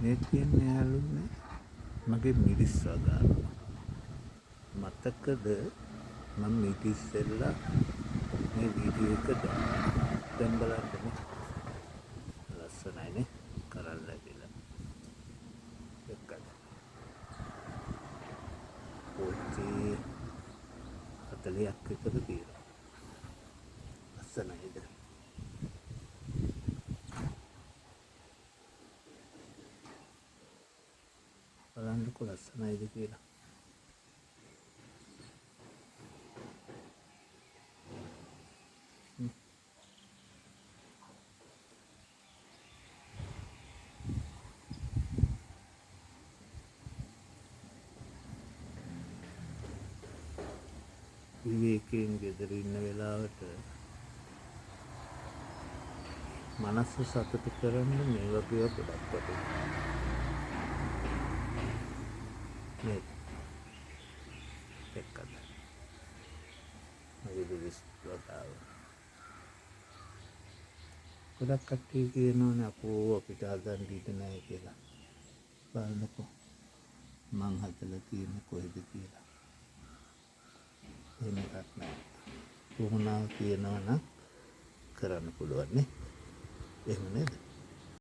මේ තියෙන යාළුවනේ මගේ මිරිස් වගාව. මතකද මම ඊට ඉස්සෙල්ලා මේ වීඩියෝ එක දැන් බලන්න ලස්සනයිනේ කරල් ලැබිලා එක්කද පොච්චි 40ක් විතර තියෙනවා. ලස්සනයිද? බලන්නකො ලස්සනයිද කියලා. විවේකයෙන් ගෙදර ඉන්න වෙලාවට මනස සතුටු කරන්න මේ වගේ ගොඩක් වටිනවා. නේද? එක්කද? මගේ මිරිස් වගාව. ගොඩක් කට්ටිය කියනවනේ අපෝ අපිට හදන්න ඉඩ නැහැ කියලා. බලන්නකෝ මං හදලා තියෙන්නේ කොහෙද කියලා. එහෙම එකක් නැහැ. වුණා කියනවා නම් කරන්න පුළුවන් නේ. එහෙම නේද?